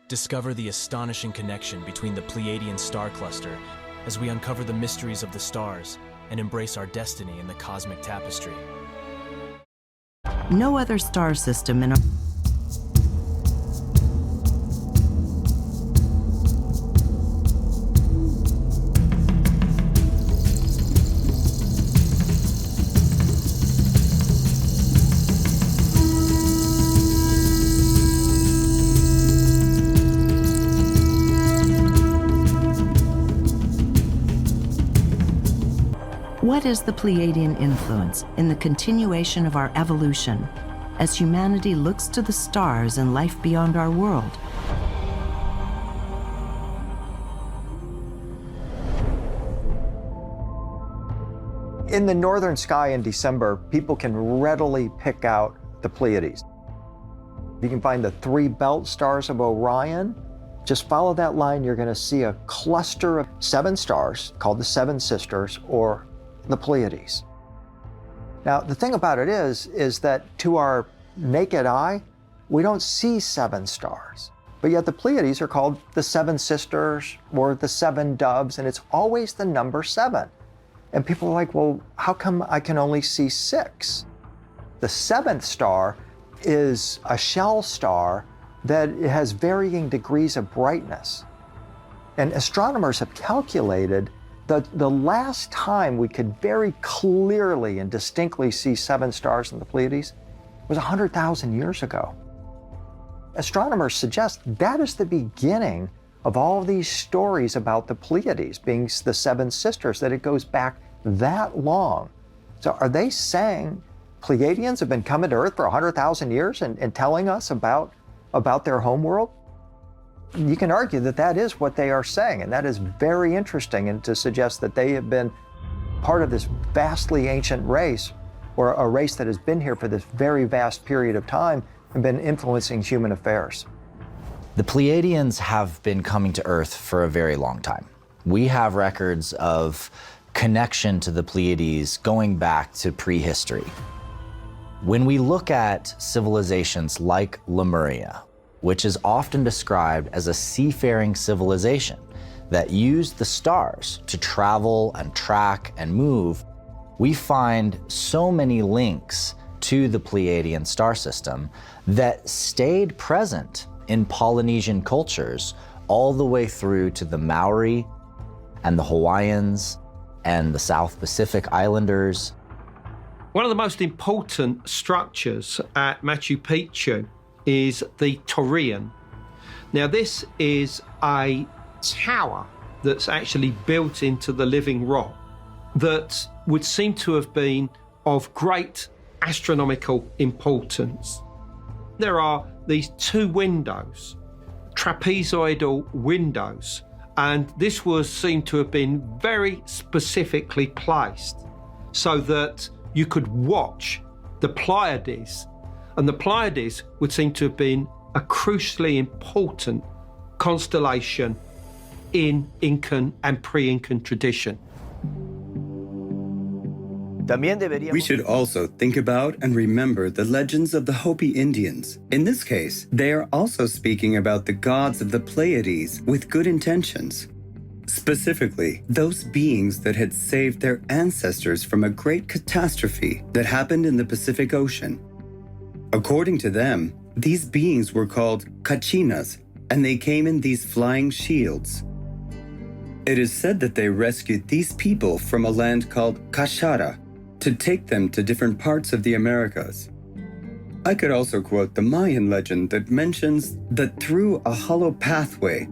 Discover the astonishing connection between the Pleiadian star cluster as we uncover the mysteries of the stars and embrace our destiny in the cosmic tapestry. No other star system in our What is the Pleiadian influence in the continuation of our evolution as humanity looks to the stars and life beyond our world? In the northern sky in December, people can readily pick out the Pleiades. You can find the 3 belt stars of Orion. Just follow that line, you're going to see a cluster of 7 stars called the Seven Sisters, or the Pleiades. Now, the thing about it is that to our naked eye, we don't see 7 stars. But yet the Pleiades are called the Seven Sisters or the 7 Doves, and it's always the number 7. And people are like, well, how come I can only see 6? The 7th star is a shell star that has varying degrees of brightness. And astronomers have calculated that the last time we could very clearly and distinctly see 7 stars in the Pleiades was 100,000 years ago. Astronomers suggest that is the beginning of all of these stories about the Pleiades being the 7 sisters, that it goes back that long. So are they saying Pleiadians have been coming to Earth for 100,000 years and telling us about their homeworld? You can argue that that is what they are saying, and that is very interesting, and to suggest that they have been part of this vastly ancient race, or a race that has been here for this very vast period of time and been influencing human affairs. The Pleiadians have been coming to Earth for a very long time. We have records of connection to the Pleiades going back to prehistory. When we look at civilizations like Lemuria, which is often described as a seafaring civilization that used the stars to travel and track and move, we find so many links to the Pleiadian star system that stayed present in Polynesian cultures all the way through to the Maori and the Hawaiians and the South Pacific Islanders. One of the most important structures at Machu Picchu is the Torian. Now, this is a tower that's actually built into the living rock that would seem to have been of great astronomical importance. There are these 2 windows, trapezoidal windows, and this was seen to have been very specifically placed so that you could watch the Pleiades. And the Pleiades would seem to have been a crucially important constellation in Incan and pre-Incan tradition. We should also think about and remember the legends of the Hopi Indians. In this case, they are also speaking about the gods of the Pleiades with good intentions. Specifically, those beings that had saved their ancestors from a great catastrophe that happened in the Pacific Ocean. According to them, these beings were called kachinas, and they came in these flying shields. It is said that they rescued these people from a land called Kashara to take them to different parts of the Americas. I could also quote the Mayan legend that mentions that through a hollow pathway,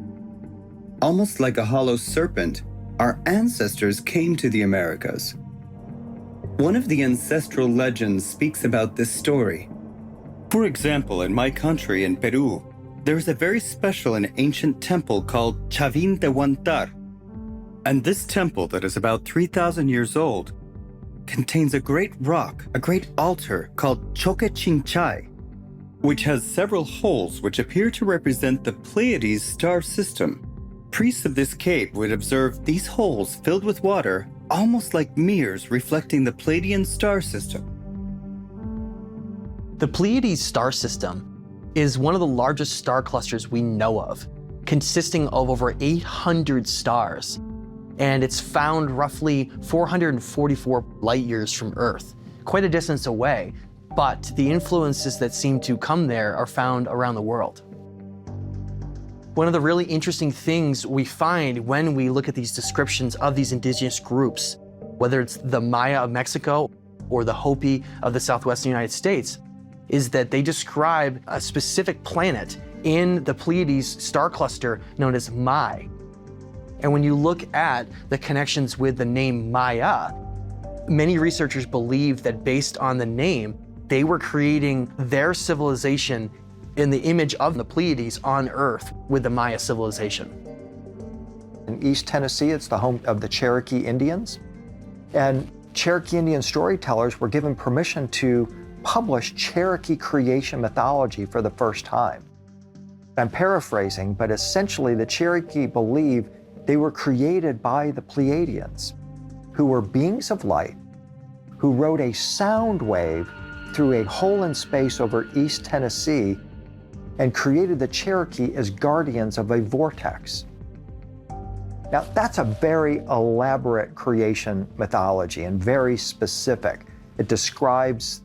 almost like a hollow serpent, our ancestors came to the Americas. One of the ancestral legends speaks about this story. For example, in my country, in Peru, there is a very special and ancient temple called Chavin de Huantar. And this temple, that is about 3,000 years old, contains a great rock, a great altar called Choque Chinchai, which has several holes which appear to represent the Pleiades star system. Priests of this cave would observe these holes filled with water, almost like mirrors reflecting the Pleiadian star system. The Pleiades star system is one of the largest star clusters we know of, consisting of over 800 stars. And it's found roughly 444 light years from Earth, quite a distance away, but the influences that seem to come there are found around the world. One of the really interesting things we find when we look at these descriptions of these indigenous groups, whether it's the Maya of Mexico or the Hopi of the southwestern United States, is that they describe a specific planet in the Pleiades star cluster known as Mai. And when you look at the connections with the name Maya, many researchers believe that based on the name, they were creating their civilization in the image of the Pleiades on Earth with the Maya civilization. In East Tennessee, it's the home of the Cherokee Indians. And Cherokee Indian storytellers were given permission to publish Cherokee creation mythology for the first time. I'm paraphrasing, but essentially the Cherokee believed they were created by the Pleiadians, who were beings of light, who rode a sound wave through a hole in space over East Tennessee and created the Cherokee as guardians of a vortex. Now, that's a very elaborate creation mythology and very specific. It describes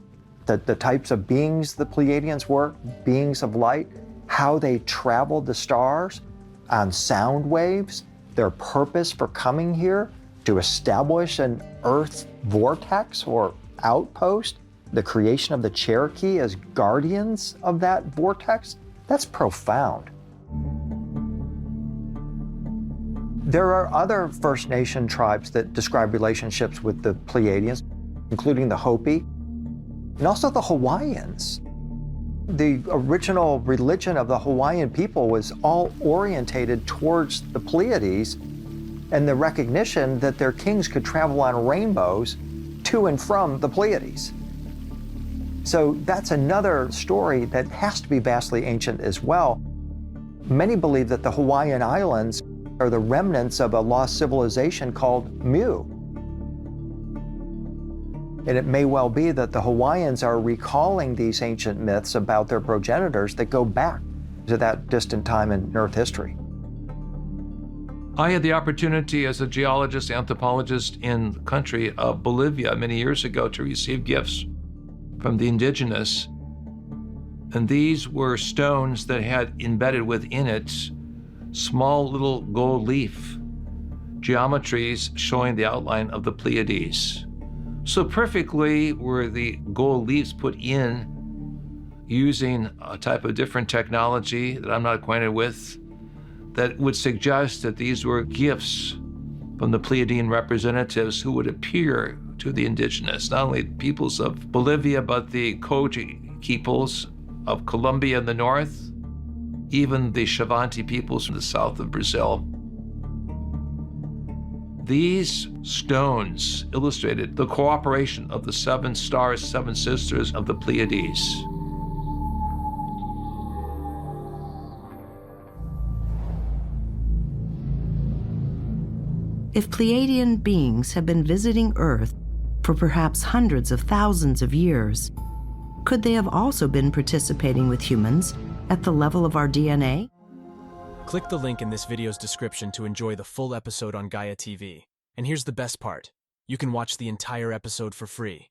the types of beings the Pleiadians were, beings of light, how they traveled the stars on sound waves, their purpose for coming here to establish an Earth vortex or outpost, the creation of the Cherokee as guardians of that vortex. That's profound. There are other First Nation tribes that describe relationships with the Pleiadians, including the Hopi and also the Hawaiians. The original religion of the Hawaiian people was all orientated towards the Pleiades and the recognition that their kings could travel on rainbows to and from the Pleiades. So that's another story that has to be vastly ancient as well. Many believe that the Hawaiian Islands are the remnants of a lost civilization called Mu. And it may well be that the Hawaiians are recalling these ancient myths about their progenitors that go back to that distant time in Earth history. I had the opportunity as a geologist, anthropologist in the country of Bolivia many years ago to receive gifts from the indigenous. And these were stones that had embedded within it small little gold leaf geometries showing the outline of the Pleiades. So perfectly were the gold leaves put in using a type of different technology that I'm not acquainted with that would suggest that these were gifts from the Pleiadian representatives who would appear to the indigenous, not only peoples of Bolivia, but the Koji peoples of Colombia in the north, even the Xavante peoples from the south of Brazil. These stones illustrated the cooperation of the 7 stars, 7 sisters of the Pleiades. If Pleiadian beings have been visiting Earth for perhaps hundreds of thousands of years, could they have also been participating with humans at the level of our DNA? Click the link in this video's description to enjoy the full episode on Gaia TV. And here's the best part. You can watch the entire episode for free.